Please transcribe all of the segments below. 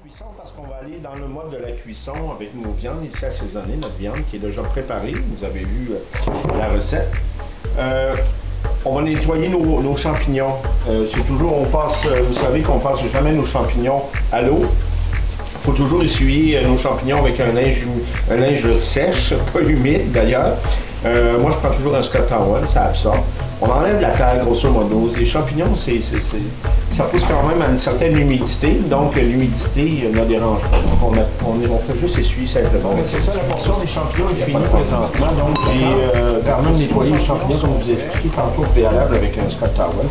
cuisson parce qu'on va aller dans le mode de la cuisson avec nos viandes ici assaisonnées, notre viande qui est déjà préparée. Vous avez vu la recette. On va nettoyer nos champignons. C'est toujours, on passe, vous savez qu'on passe jamais nos champignons à l'eau. Il faut toujours essuyer nos champignons avec un linge sèche, pas humide d'ailleurs. Moi, je prends toujours un Scott Towel, ça absorbe. On enlève la terre, grosso modo. Les champignons, ça pousse quand même à une certaine humidité, donc l'humidité ne dérange pas. Donc on fait juste essuyer simplement. C'est ça, la portion des champignons est finie présentement. Donc j'ai quand même nettoyé les champignons, comme je vous ai expliqué tantôt, préalable avec un Scott Towel.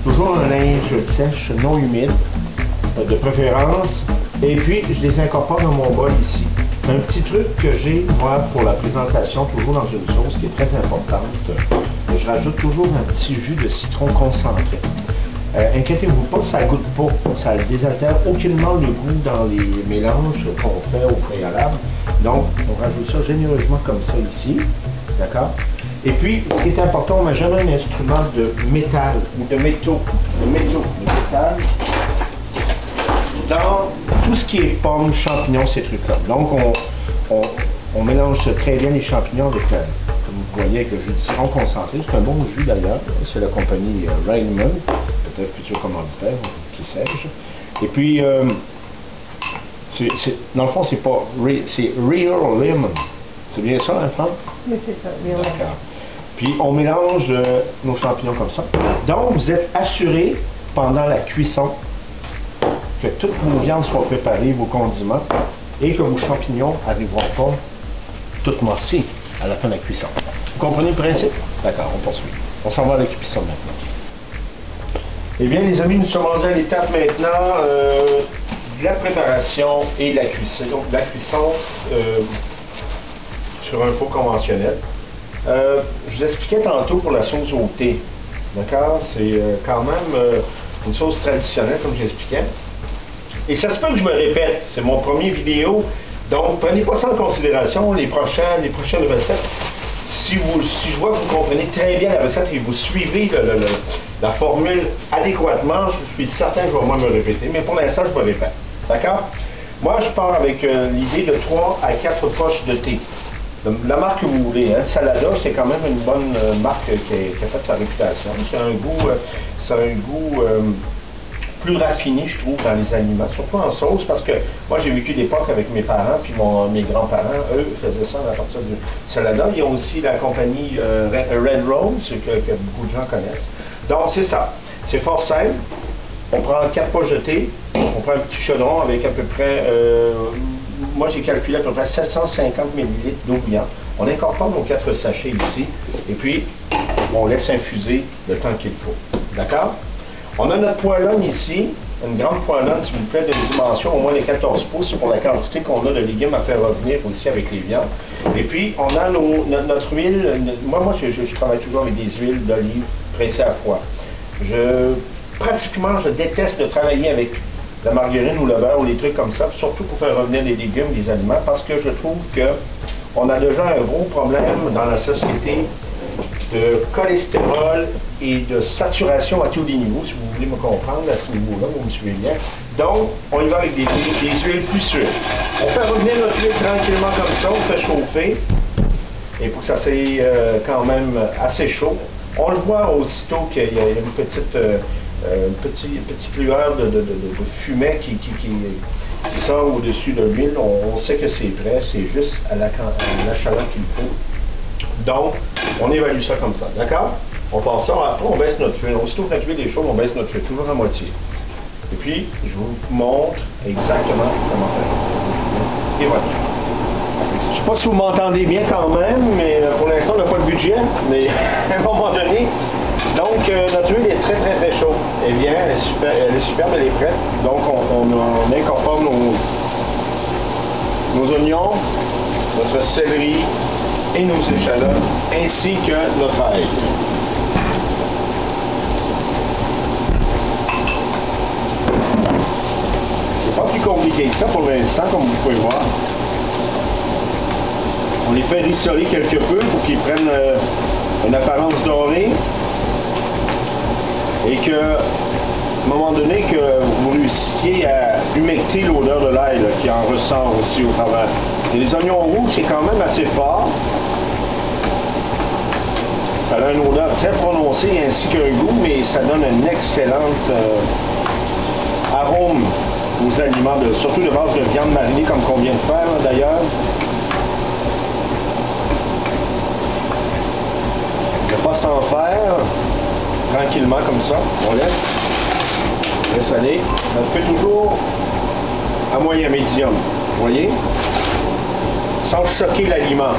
Toujours un linge sèche, non humide, de préférence. Et puis, je les incorpore dans mon bol ici. Un petit truc que j'ai, moi, pour la présentation, toujours dans une sauce qui est très importante, je rajoute toujours un petit jus de citron concentré. Inquiétez-vous pas, ça ne goûte pas, ça ne désaltère aucunement le goût dans les mélanges qu'on fait au préalable. Donc, on rajoute ça généreusement comme ça ici, d'accord? Et puis, ce qui est important, on n'a jamais un instrument de métal ou de métaux, de métal, dans tout ce qui est pommes, champignons, ces trucs-là. Donc, on mélange très bien les champignons avec, comme vous voyez, avec le jus de citron concentré. C'est un bon jus d'ailleurs. C'est la compagnie Raymond, peut-être futur commanditaire, qui sais-je. Et puis, dans le fond, c'est Real Lemon. C'est bien ça, en France? Oui, c'est ça, Real Lemon. D'accord. Puis, on mélange nos champignons comme ça. Donc, vous êtes assuré pendant la cuisson que toutes vos viandes soient préparées, vos condiments, et que vos champignons n'arriveront pas toutes morcies à la fin de la cuisson. Vous comprenez le principe? D'accord, on poursuit. On s'en va à la cuisson maintenant. Eh bien, les amis, nous sommes rendus à l'étape maintenant de la préparation et de la cuisson. Donc, la cuisson sur un four conventionnel. Je vous expliquais tantôt pour la sauce au thé. D'accord? C'est quand même une sauce traditionnelle, comme j'expliquais. Et ça se peut que je me répète, c'est mon premier vidéo, donc prenez pas ça en considération, les prochaines recettes. Si je vois que vous comprenez très bien la recette et que vous suivez la formule adéquatement, je suis certain que je vais moi me répéter, mais pour l'instant, je me répète. D'accord? Moi, je pars avec l'idée de 3 à 4 poches de thé. La marque que vous voulez, hein, Salada, c'est quand même une bonne marque qui a fait sa réputation. C'est un goût plus raffiné, je trouve, dans les aliments, surtout en sauce, parce que moi, j'ai vécu l'époque avec mes parents, puis mes grands-parents, eux, faisaient ça à partir du Salada. Il y a aussi la compagnie Red Rose, que beaucoup de gens connaissent. Donc, c'est ça. C'est fort simple. On prend 4 poches de thé, on prend un petit chaudron avec à peu près, moi j'ai calculé à peu près 750 ml d'eau bouillante. On incorpore nos 4 sachets ici, et puis on laisse infuser le temps qu'il faut. D'accord? On a notre poêlonne ici, une grande poêlonne, s'il vous plaît, de dimension au moins de 14 pouces pour la quantité qu'on a de légumes à faire revenir aussi avec les viandes. Et puis, on a notre huile. Moi, je travaille toujours avec des huiles d'olive pressées à froid. Pratiquement, je déteste de travailler avec la margarine ou le beurre ou les trucs comme ça, surtout pour faire revenir des légumes, des aliments, parce que je trouve qu'on a déjà un gros problème dans la société de cholestérol et de saturation à tous les niveaux, si vous voulez me comprendre à ce niveau-là, vous me suivez bien. Donc, on y va avec des huiles plus sûres. On fait revenir notre huile tranquillement comme ça, on fait chauffer, et pour que ça soit quand même assez chaud. On le voit aussitôt qu'il y a une petite lueur de fumée qui sort au-dessus de l'huile. On sait que c'est prêt, c'est juste à la chaleur qu'il faut. Donc, on évalue ça comme ça, d'accord? On passe ça, après on baisse notre huile. Aussitôt que notre huile est chaude, on baisse notre huile, toujours à moitié. Et puis, je vous montre exactement comment faire. Et voilà. Je ne sais pas si vous m'entendez bien quand même, mais pour l'instant, on n'a pas de budget, mais à un moment donné. Donc, notre huile est très, très, très chaude. Eh bien, elle est superbe, elle est prête. Donc, on incorpore nos oignons, notre céleri et nos échalotes, ainsi que notre ail. C'est pas plus compliqué que ça pour l'instant, comme vous pouvez voir. On les fait rissoler quelque peu pour qu'ils prennent une apparence dorée et que à un moment donné que vous réussissiez à humecter l'odeur de l'ail qui en ressort aussi au travers. Et les oignons rouges, c'est quand même assez fort. Ça a une odeur très prononcée ainsi qu'un goût, mais ça donne un excellent arôme aux aliments, surtout de base de viande marinée comme qu'on vient de faire d'ailleurs. Ne pas s'en faire, tranquillement comme ça, on laisse aller. On fait toujours à moyen médium, vous voyez, sans choquer l'aliment.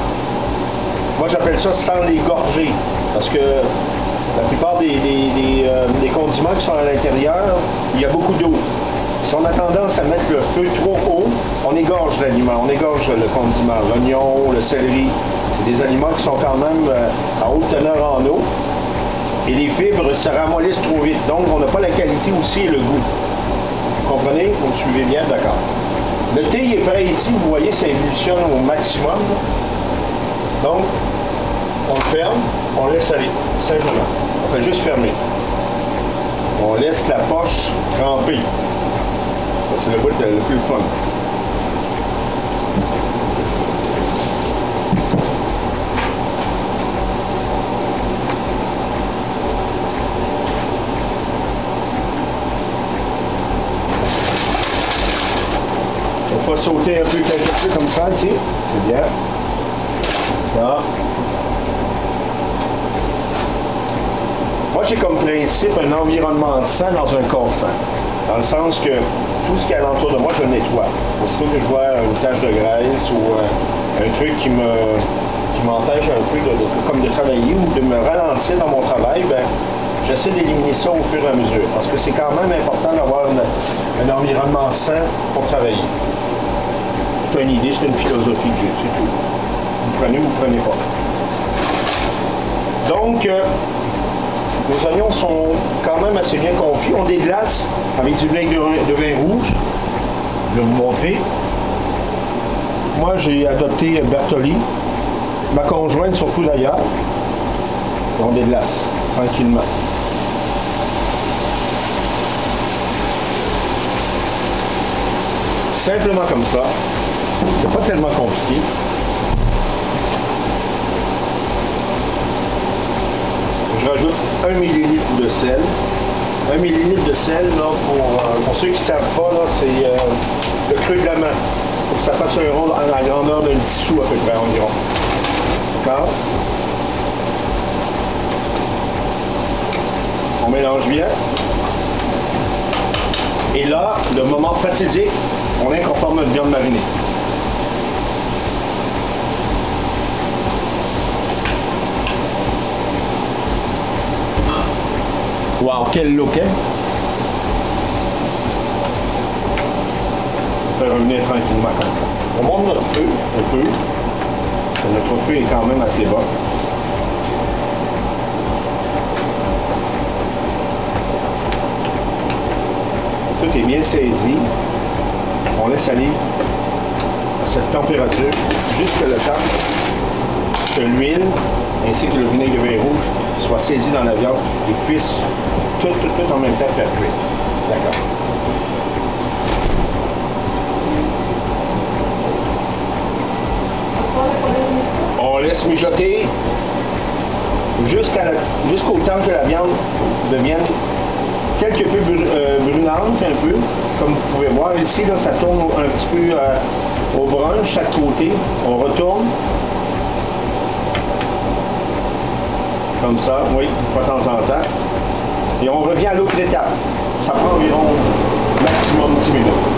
Moi j'appelle ça sans l'égorger, parce que la plupart des condiments qui sont à l'intérieur, il y a beaucoup d'eau. Si on a tendance à mettre le feu trop haut, on égorge l'aliment, on égorge le condiment, l'oignon, le céleri. C'est des aliments qui sont quand même à haute teneur en eau. Et les fibres se ramollissent trop vite. Donc, on n'a pas la qualité aussi et le goût. Vous comprenez? Vous me suivez bien? D'accord. Le thé il est prêt ici. Vous voyez, ça ébullitionne au maximum. Donc, on le ferme, on laisse aller. Simplement. On fait juste fermer. On laisse la poche tremper. Ça, c'est le bout le plus fun. On va sauter un peu, quelques peu comme ça ici. C'est bien. Là. Moi, j'ai comme principe un environnement sain dans un corps sain. Dans le sens que tout ce qui est alentour de moi, je le nettoie. Aussitôt que je vois une tache de graisse ou un truc qui m'empêche un peu comme de travailler ou de me ralentir dans mon travail, ben, j'essaie d'éliminer ça au fur et à mesure. Parce que c'est quand même important d'avoir un environnement sain pour travailler. C'est une idée, c'est une philosophie que j'ai, c'est tout. Vous prenez ou vous ne prenez pas. Donc, nos oignons sont quand même assez bien confits. On déglace avec du vinaigre de vin rouge. Je vais vous montrer. Moi, j'ai adopté Bertolli. Ma conjointe, surtout d'ailleurs. On déglace tranquillement. Simplement comme ça. C'est pas tellement compliqué. Je rajoute 1 ml de sel. 1 ml de sel, là, pour ceux qui ne savent pas, c'est le creux de la main. Pour que ça fasse un rond à la grandeur d'un petit sou à peu près environ. D'accord? On mélange bien. Et là, le moment fatidique, on incorpore notre viande marinée. Wow, quel look, hein? On peut revenir tranquillement comme ça. On monte notre feu un peu. Notre feu est quand même assez bas. Tout est bien saisi. On laisse aller à cette température jusqu'à le temps que l'huile ainsi que le vinaigre de vin rouge soit saisi dans la viande et puisse tout en même temps faire cuire. D'accord. On laisse mijoter jusqu'au temps que la viande devienne quelque peu brunante, un peu. Comme vous pouvez voir ici, là, ça tourne un petit peu au brun chaque côté. On retourne. Comme ça, oui, de temps en temps. Et on revient à l'autre étape. Ça prend environ maximum 10 minutes.